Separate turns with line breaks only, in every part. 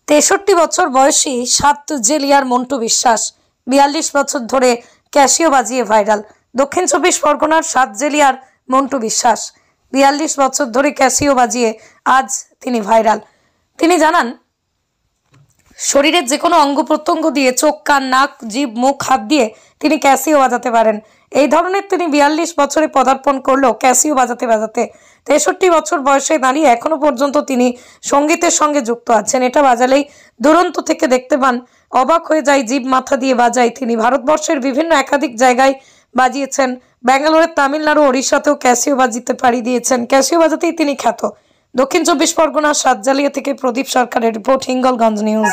63 বছর বয়সী সাত জেলিয়ার মন্টু বিশ্বাস 42 বছর ধরে ক্যাসিও বাজিয়ে ভাইরাল। দক্ষিণ 24 পরগনার সাত জেলিয়ার মন্টু বিশ্বাস 42 বছর ধরে ক্যাসিও বাজিয়ে আজ তিনি ভাইরাল। তিনি জানান, শরীরের যে কোনো অঙ্গ প্রত্যঙ্গ দিয়ে চোখ, কান, নাক, জিভ, মুখ, হাত দিয়ে তিনি ক্যাসিও বাজাতে পারেন। এই ধরনের তিনি 42 বছরে পদার্পণ করলো ক্যাসিও বাজাতে বাজাতে। 63 বছর বয়সে দাঁড়িয়ে এখনো পর্যন্ত তিনি সঙ্গীতের সঙ্গে যুক্ত আছেন। এটা বাজালেই দুরন্ত থেকে দেখতে পান, অবাক হয়ে যায়, জিভ মাথা দিয়ে বাজায় তিনি। ভারতবর্ষের বিভিন্ন একাধিক জায়গায় বাজিয়েছেন। ব্যাঙ্গালোরের, তামিলনাড়ু, ওড়িশাতেও ক্যাসিও বাজিতে পাড়ি দিয়েছেন। ক্যাসিও বাজাতেই তিনি খ্যাত। দক্ষিণ 24 পরগনার সাতজালিয়া থেকে প্রদীপ সরকারের রিপোর্ট, হিঙ্গলগঞ্জ নিউজ।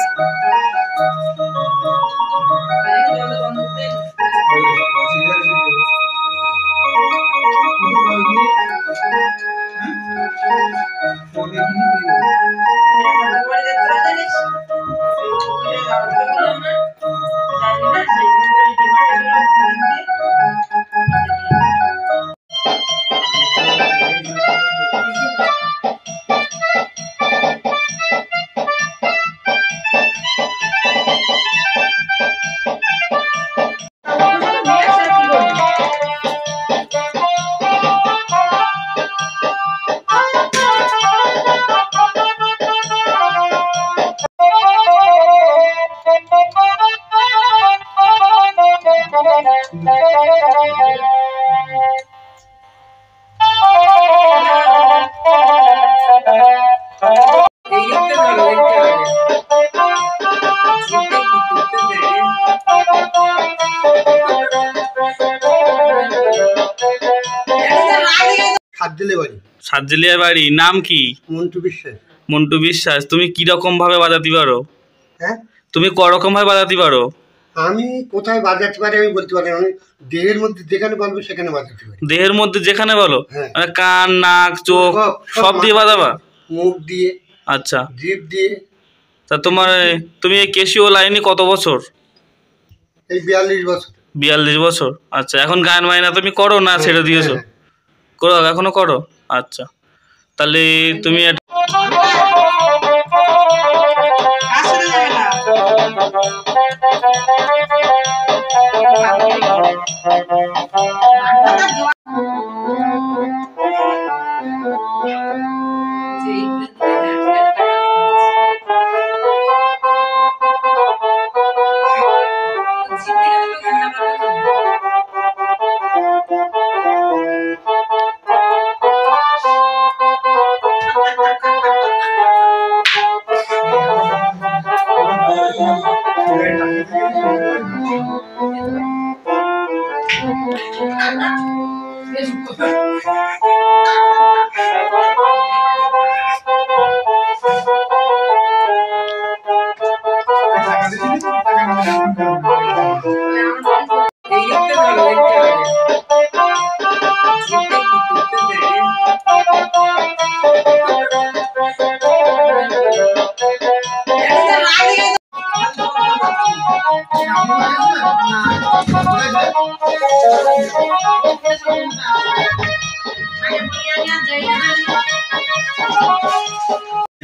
সাতজেলিয়া বাড়ি। নাম কি?
মন্টু বিশ্বাস।
মন্টু বিশ্বাস, তুমি কি রকম ভাবে বাজাতে পারো?
হ্যাঁ,
তুমি ক রকম ভাবে বাজাতে পারো?
আমি কোথায় বাজাতে পারি আমি বলতে পারি, আমি দেহের মধ্যে যেখানে বলবো সেখানে বাজাতে পারি।
দেহের মধ্যে যেখানে বলো?
হ্যাঁ।
মানে কান, নাক, চোখ সব দিয়ে বাজাবা?
মুখ দিয়ে,
আচ্ছা,
জিভ দিয়ে।
তা তুমি এই ক্যাসিও লাইনে কত বছর?
এই 42 বছর।
42 বছর। আচ্ছা, এখন গান বাজনা তুমি করো না ছেড়ে দিয়েছো? করো, এখনো করো? আচ্ছা, তাহলে তুমি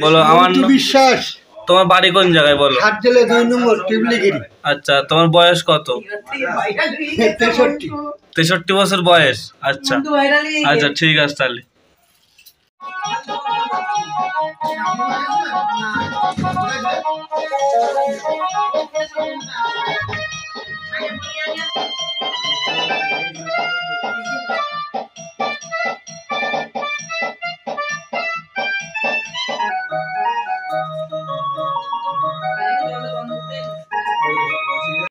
বলো। আমার
বিশ্বাস।
তোমার বাড়ি কোন জায়গায় বলো?
সাতজেলিয়া 2 নম্বর টিবলিগিরি।
আচ্ছা, তোমার বয়স কত?
63।
63 বছর বয়স। আচ্ছা আচ্ছা, ঠিক আছে তাহলে।